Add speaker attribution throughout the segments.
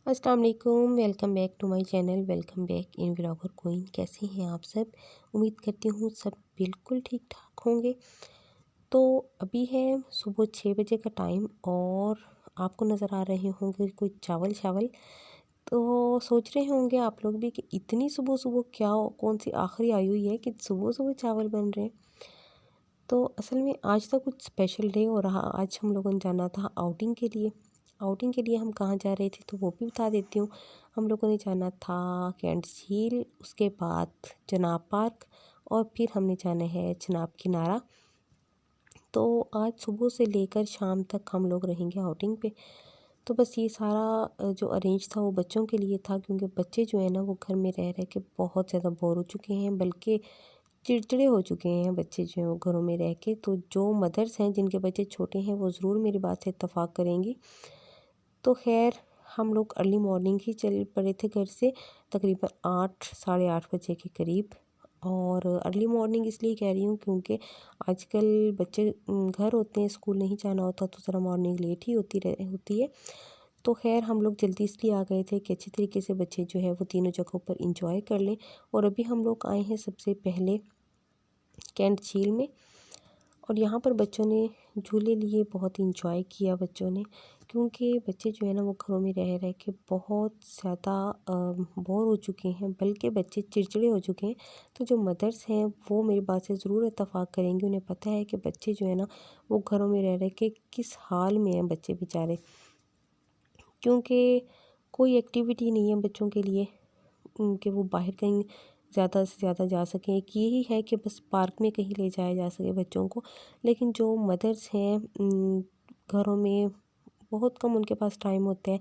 Speaker 1: अस्सलाम वालेकुम, welcome back to my channel. Welcome back in vlogger queen. कैसे हैं आप सब? उम्मीद करती हूँ सब बिल्कुल ठीक ठाक होंगे। तो अभी है सुबह 6 बजे का टाइम और आपको नज़र आ रहे होंगे कोई चावल चावल। तो सोच रहे होंगे आप लोग भी कि इतनी सुबह सुबह क्या कौन सी आखिरी आई हुई है कि सुबह सुबह चावल बन रहे हैं। तो असल में आज तो कुछ स्पेशल डे हो रहा। आज हम लोगों ने जाना था आउटिंग के लिए हम कहाँ जा रहे थे तो वो भी बता देती हूँ। हम लोगों ने जाना था कैंट झील, उसके बाद चनाब पार्क और फिर हमने जाना है चनाब किनारा। तो आज सुबह से लेकर शाम तक हम लोग रहेंगे आउटिंग पे। तो बस ये सारा जो अरेंज था वो बच्चों के लिए था, क्योंकि बच्चे जो है ना वो घर में रह रह के बहुत ज़्यादा बोर हो चुके हैं, बल्कि चिड़चिड़े हो चुके हैं बच्चे जो हैं वो घरों में रह के। तो जो मदर्स हैं जिनके बच्चे छोटे हैं वो ज़रूर मेरी बात से इत्तेफाक करेंगी। तो खैर हम लोग अर्ली मॉर्निंग ही चल पड़े थे घर से, तकरीबन 8 साढ़े 8 बजे के करीब। और अर्ली मॉर्निंग इसलिए कह रही हूँ क्योंकि आजकल बच्चे घर होते हैं, स्कूल नहीं जाना होता तो ज़रा मॉर्निंग लेट ही होती है। तो खैर हम लोग जल्दी इसलिए आ गए थे कि अच्छी तरीके से बच्चे जो है वो तीनों जगहों पर इंजॉय कर लें। और अभी हम लोग आए हैं सबसे पहले कैंट झील में, और यहाँ पर बच्चों ने झूले लिए, बहुत इंजॉय किया बच्चों ने, क्योंकि बच्चे जो है ना वो घरों में रह रह के बहुत ज़्यादा बोर हो चुके हैं, बल्कि बच्चे चिड़चिड़े हो चुके हैं। तो जो मदर्स हैं वो मेरी बात से ज़रूर इत्तेफाक करेंगे। उन्हें पता है कि बच्चे जो है ना वो घरों में रह रह के किस हाल में हैं बच्चे बेचारे, क्योंकि कोई एक्टिविटी नहीं है बच्चों के लिए कि वो बाहर कहीं ज़्यादा से ज़्यादा जा सकें। एक यही है कि बस पार्क में कहीं ले जाया जा सके बच्चों को। लेकिन जो मदर्स हैं घरों में बहुत कम उनके पास टाइम होता है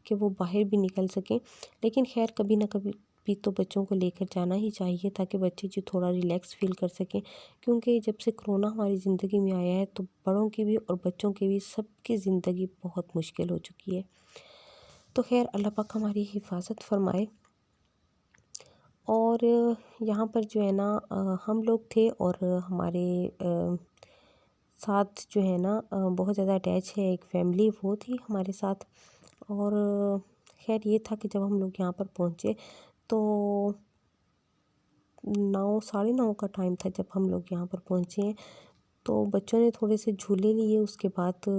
Speaker 1: कि वो बाहर भी निकल सकें। लेकिन खैर कभी ना कभी भी तो बच्चों को लेकर जाना ही चाहिए, ताकि बच्चे जो थोड़ा रिलैक्स फील कर सकें। क्योंकि जब से कोरोना हमारी ज़िंदगी में आया है तो बड़ों की भी और बच्चों की भी सबकी ज़िंदगी बहुत मुश्किल हो चुकी है। तो खैर अल्लाह पाक हमारी हिफाजत फरमाए। और यहाँ पर जो है ना हम लोग थे और हमारे साथ जो है ना बहुत ज़्यादा अटैच है एक फैमिली, वो थी हमारे साथ। और खैर ये था कि जब हम लोग यहाँ पर पहुँचे तो 9 साढ़े 9 का टाइम था जब हम लोग यहाँ पर पहुँचे हैं। तो बच्चों ने थोड़े से झूले लिए, उसके बाद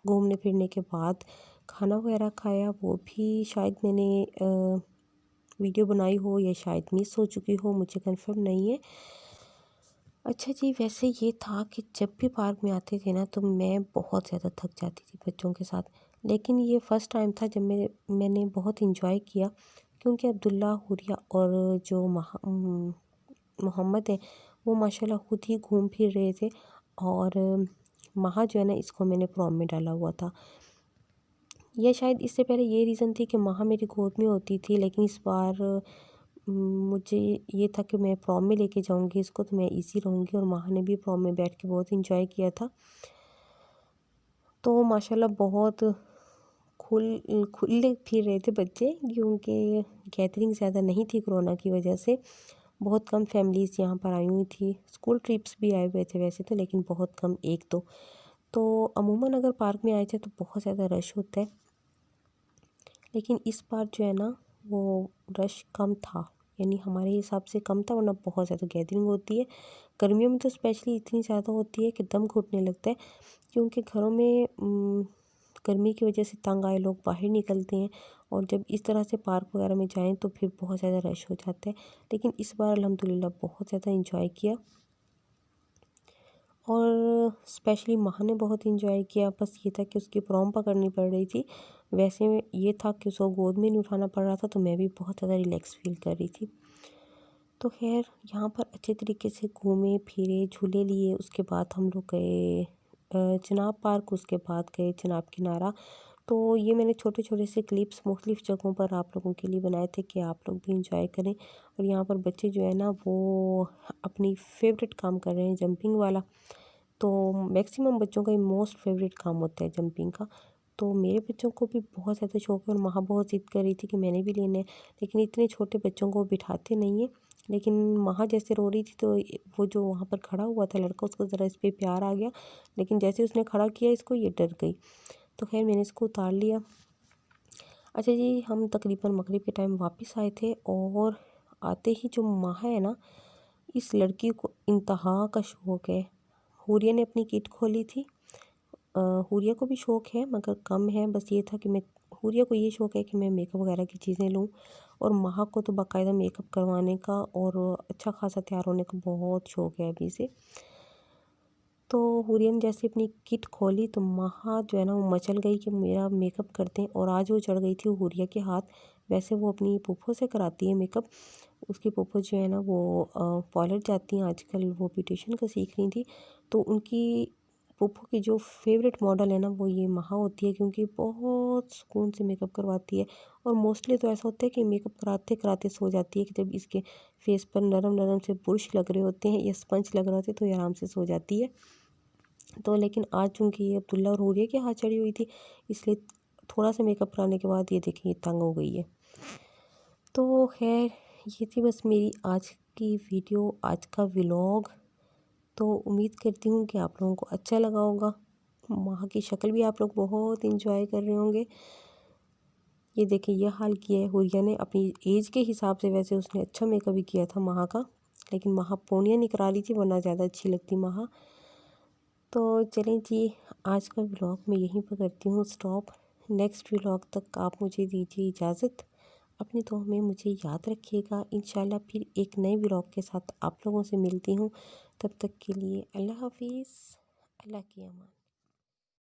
Speaker 1: घूमने फिरने के बाद खाना वगैरह खाया। वो भी शायद मैंने वीडियो बनाई हो या शायद मिस हो चुकी हो, मुझे कंफर्म नहीं है। अच्छा जी, वैसे ये था कि जब भी पार्क में आते थे ना तो मैं बहुत ज़्यादा थक जाती थी बच्चों के साथ। लेकिन ये फ़र्स्ट टाइम था जब मैंने बहुत इंजॉय किया, क्योंकि अब्दुल्ला, हुरिया और जो मोहम्मद है वो माशाल्लाह खुद ही घूम फिर रहे थे। और महा जो है ना इसको मैंने प्रॉम में डाला हुआ था। या शायद इससे पहले ये रीज़न थी कि महा मेरी गोद में होती थी, लेकिन इस बार मुझे ये था कि मैं प्रॉम में लेके जाऊंगी इसको तो मैं इजी रहूँगी। और महा ने भी प्रॉम में बैठ के बहुत इंजॉय किया था। तो माशाल्लाह बहुत खुले फिर रहे थे बच्चे, क्योंकि गैदरिंग ज़्यादा नहीं थी कोरोना की वजह से। बहुत कम फैमिलीज़ यहाँ पर आई हुई थी। स्कूल ट्रिप्स भी आए हुए थे वैसे तो, लेकिन बहुत कम, एक दो। तो अमूमन अगर पार्क में आए थे तो बहुत ज़्यादा रश होता है, लेकिन इस बार जो है ना वो रश कम था, यानी हमारे हिसाब से कम था, वरना बहुत ज़्यादा गैदरिंग होती है। गर्मियों में तो स्पेशली इतनी ज़्यादा होती है कि दम घुटने लगता है, क्योंकि घरों में गर्मी की वजह से तंग आए लोग बाहर निकलते हैं, और जब इस तरह से पार्क वगैरह में जाएं तो फिर बहुत ज़्यादा रश हो जाता है। लेकिन इस बार अल्हम्दुलिल्लाह बहुत ज़्यादा इंजॉय किया, और स्पेशली माह ने बहुत इंजॉय किया। बस ये था कि उसकी प्रॉम पकड़नी पड़ रही थी, वैसे ये था कि उसको गोद में नहीं उठाना पड़ रहा था, तो मैं भी बहुत ज़्यादा रिलैक्स फील कर रही थी। तो खैर यहाँ पर अच्छे तरीके से घूमे फिरे, झूले लिए, उसके बाद हम लोग गए चनाब पार्क, उसके बाद गए चनाब किनारा। तो ये मैंने छोटे छोटे से क्लिप्स मुख्तलिफ़ जगहों पर आप लोगों के लिए बनाए थे कि आप लोग भी इंजॉय करें। और यहाँ पर बच्चे जो है ना वो अपनी फेवरेट काम कर रहे हैं, जंपिंग वाला। तो मैक्सिमम बच्चों का ये मोस्ट फेवरेट काम होता है जंपिंग का। तो मेरे बच्चों को भी बहुत ज़्यादा शौक है, और माँ बहुत ज़िद कर रही थी कि मैंने भी लेना है, लेकिन इतने छोटे बच्चों को बिठाते नहीं हैं। लेकिन माँ जैसे रो रही थी तो वो जो वहाँ पर खड़ा हुआ था लड़का, उसको ज़रा इस पर प्यार आ गया, लेकिन जैसे उसने खड़ा किया इसको ये डर गई। तो खैर मैंने इसको उतार लिया। अच्छा जी, हम तकरीबन मगरिब के टाइम वापस आए थे और आते ही जो माहा है ना, इस लड़की को इंतहा का शौक़ है। हुरिया ने अपनी किट खोली थी। हुरिया को भी शौक़ है मगर कम है, बस ये था कि मैं हुरिया को ये शौक़ है कि मैं मेकअप वगैरह की चीज़ें लूँ, और माहा को तो बाकायदा मेकअप करवाने का और अच्छा खासा तैयार होने का बहुत शौक़ है अभी से। तो हुरिया ने जैसे अपनी किट खोली तो माहा जो है ना वो मचल गई कि मेरा मेकअप करते हैं, और आज वो चढ़ गई थी हुरिया के हाथ। वैसे वो अपनी फूफो से कराती है मेकअप। उसकी फूफो जो है ना वो पार्लर जाती हैं आजकल, वो ब्यूटिशियन का सीख रही थी। तो उनकी फूफो की जो फेवरेट मॉडल है ना वो ये माहा होती है, क्योंकि बहुत सुकून से मेकअप करवाती है। और मोस्टली तो ऐसा होता है कि मेकअप कराते कराते सो जाती है, कि जब इसके फेस पर नरम नरम से बुर्श लग रहे होते हैं या स्पंज लग रहे होते हैं तो ये आराम से सो जाती है। तो लेकिन आज चूँकि ये अब्दुल्ला और हुरिया के हाथ चढ़ी हुई थी, इसलिए थोड़ा सा मेकअप कराने के बाद ये देखिए तंग हो गई है। तो खैर ये थी बस मेरी आज की वीडियो, आज का व्लॉग। तो उम्मीद करती हूँ कि आप लोगों को अच्छा लगा होगा। वहाँ की शक्ल भी आप लोग बहुत इंजॉय कर रहे होंगे। ये देखिए ये हाल किया है हुरिया ने अपनी एज के हिसाब से। वैसे उसने अच्छा मेकअप भी किया था महा का, लेकिन महा पोनिया नहीं करा रही थी, वरना ज़्यादा अच्छी लगती महा। तो चलें जी, आज का व्लॉग मैं यहीं पर करती हूँ स्टॉप। नेक्स्ट व्लॉग तक आप मुझे दीजिए इजाज़त। अपनी दुआ में मुझे याद रखिएगा। इंशाल्लाह फिर एक नए व्लॉग के साथ आप लोगों से मिलती हूँ। तब तक के लिए अल्लाह हाफिज़। अल्लाह की अमान।